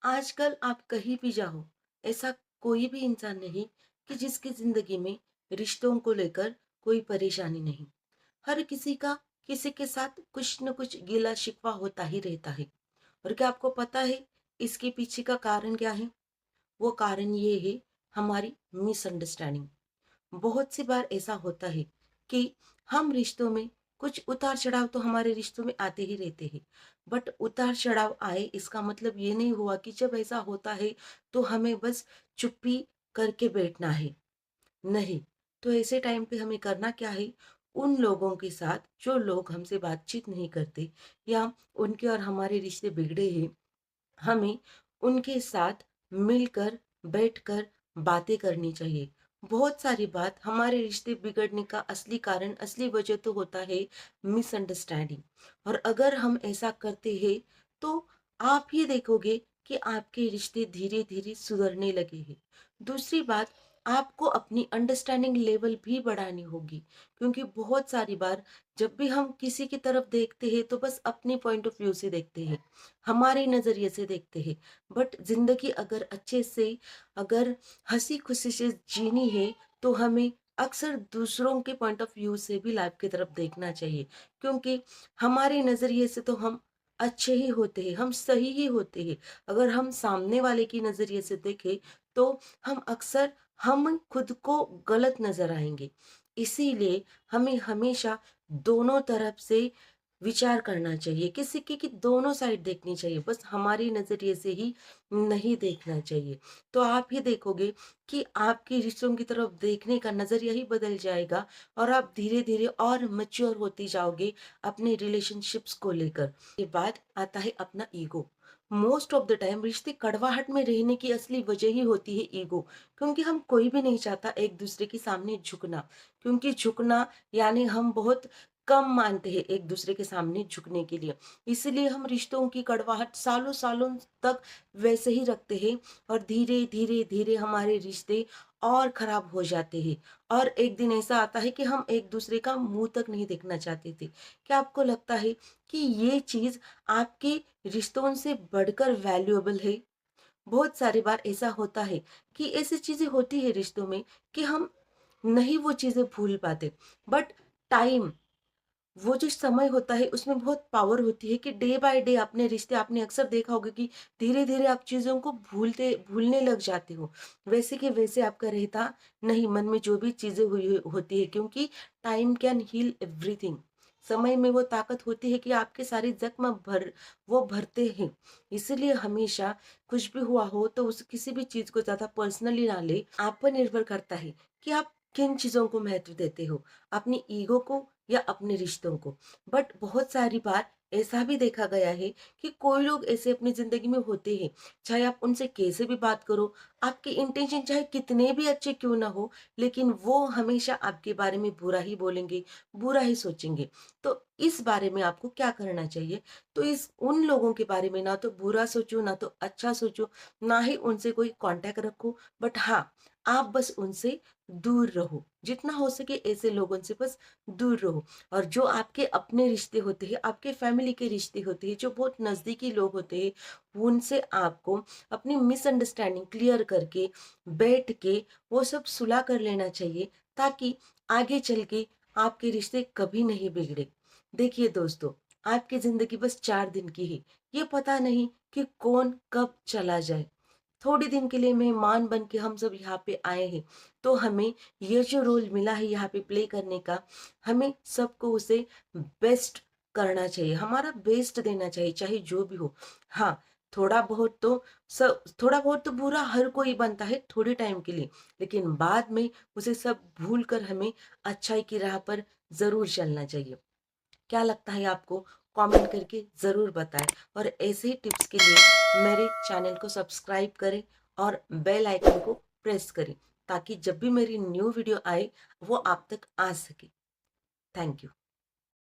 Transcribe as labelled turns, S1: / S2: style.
S1: आजकल आप कहीं भी जाओ, ऐसा कोई भी इंसान नहीं कि जिसकी ज़िंदगी में रिश्तों को लेकर कोई परेशानी नहीं। हर किसी का किसी के साथ कुछ न कुछ गिला-शिकवा होता ही रहता है। और क्या आपको पता है इसके पीछे का कारण क्या है? वो कारण ये है हमारी मिसअंडरस्टैंडिंग। बहुत सी बार ऐसा होता है कि हम रिश्तों में कुछ उतार चढ़ाव तो हमारे रिश्तों में आते ही रहते हैं। बट उतार चढ़ाव आए इसका मतलब ये नहीं हुआ कि जब ऐसा होता है तो हमें बस चुप्पी करके बैठना है। नहीं, तो ऐसे टाइम पे हमें करना क्या है, उन लोगों के साथ जो लोग हमसे बातचीत नहीं करते या उनके और हमारे रिश्ते बिगड़े हैं, हमें उनके साथ मिलकर बैठकर बातें करनी चाहिए। बहुत सारी बात हमारे रिश्ते बिगड़ने का असली कारण, असली वजह तो होता है मिसअंडरस्टैंडिंग। और अगर हम ऐसा करते हैं तो आप ही देखोगे कि आपके रिश्ते धीरे धीरे सुधरने लगे हैं। दूसरी बात, आपको अपनी अंडरस्टैंडिंग लेवल भी बढ़ानी होगी, क्योंकि बहुत सारी बार जब भी हम किसी की तरफ देखते हैं तो बस अपने पॉइंट ऑफ व्यू से देखते हैं, हमारे नज़रिए से देखते हैं। बट ज़िंदगी अगर अच्छे से, अगर हँसी खुशी से जीनी है तो हमें अक्सर दूसरों के पॉइंट ऑफ व्यू से भी लाइफ की तरफ देखना चाहिए, क्योंकि हमारे नज़रिए से तो हम अच्छे ही होते हैं, हम सही ही होते हैं। अगर हम सामने वाले की नज़रिए से देखें तो हम खुद को गलत नज़र आएंगे। इसीलिए हमें हमेशा दोनों तरफ से विचार करना चाहिए, किसी की दोनों साइड देखनी चाहिए, बस हमारी नज़रिए से ही नहीं देखना चाहिए। तो आप ही देखोगे कि आपके रिश्तों की तरफ देखने का नज़रिया ही बदल जाएगा और आप धीरे-धीरे और मैच्योर होती जाओगे अपने रिलेशनशिप्स को लेकर। के बाद आता है अपना ego. Most of the time रिश्ते कड़वाहट में रहने की असली वजह ही होती है ईगो, क्योंकि हम कोई भी नहीं चाहता एक दूसरे के सामने झुकना, क्योंकि झुकना यानी हम बहुत कम मानते हैं एक दूसरे के सामने झुकने के लिए। इसलिए हम रिश्तों की कड़वाहट सालों सालों तक वैसे ही रखते हैं और धीरे धीरे धीरे हमारे रिश्ते और खराब हो जाते हैं। और एक दिन ऐसा आता है कि हम एक दूसरे का मुंह तक नहीं देखना चाहते थे। क्या आपको लगता है कि ये चीज आपके रिश्तों से बढ़कर वैल्यूएबल है? बहुत सारी बार ऐसा होता है कि ऐसी चीजें होती है रिश्तों में कि हम नहीं वो चीजें भूल पाते। बट टाइम, वो जो समय होता है उसमें बहुत पावर होती है कि डे बाय डे अपने रिश्ते, आपने अक्सर देखा होगा कि धीरे धीरे आप चीजों को भूलने लग जाते हो, वैसे कि वैसे आपका रहता नहीं मन में जो भी चीजें होती है, क्योंकि टाइम कैन हील एवरीथिंग। समय में वो ताकत होती है कि आपके सारे जख्म वो भरते हैं। इसलिए हमेशा कुछ भी हुआ हो तो उस किसी भी चीज को ज्यादा पर्सनली ना ले। आप पर निर्भर करता है कि आप किन चीजों को महत्व देते हो, अपनी ईगो को या अपने रिश्तों को। बट बहुत सारी बार ऐसा भी देखा गया है कि कोई लोग ऐसे अपनी जिंदगी में होते हैं, चाहे आप उनसे कैसे भी बात करो, आपके इंटेंशन चाहे कितने भी अच्छे क्यों ना हो, लेकिन वो हमेशा आपके बारे में बुरा ही बोलेंगे, बुरा ही सोचेंगे। तो इस बारे में आपको क्या करना चाहिए? तो इस उन लोगों के बारे में ना तो बुरा सोचो, ना तो अच्छा सोचो, ना ही उनसे कोई कांटेक्ट रखो। बट हाँ, आप बस उनसे दूर रहो, जितना हो सके ऐसे लोगों से बस दूर रहो। और जो आपके अपने रिश्ते होते हैं, आपके फैमिली के रिश्ते होते हैं, जो बहुत नज़दीकी लोग होते हैं, उनसे आपको अपनी मिसअंडरस्टैंडिंग क्लियर करके बैठ के वो सब सुलह कर लेना चाहिए, ताकि आगे चल के आपके रिश्ते कभी नहीं बिगड़े। देखिए दोस्तों, आपकी ज़िंदगी बस 4 दिन की है, ये पता नहीं कि कौन कब चला जाए। थोड़े दिन के लिए मेहमान बन के हम सब यहाँ पे आए हैं, तो हमें ये जो रोल मिला है यहाँ पे प्ले करने का, हमें सबको उसे बेस्ट करना चाहिए, हमारा बेस्ट देना चाहिए, चाहे जो भी हो। हाँ, थोड़ा बहुत तो बुरा हर कोई बनता है थोड़े टाइम के लिए, लेकिन बाद में उसे सब भूल कर हमें अच्छाई की राह पर ज़रूर चलना चाहिए। क्या लगता है आपको? कमेंट करके ज़रूर बताएं। और ऐसे ही टिप्स के लिए मेरे चैनल को सब्सक्राइब करें और बेल आइकन को प्रेस करें, ताकि जब भी मेरी न्यू वीडियो आए वो आप तक आ सके। Thank you.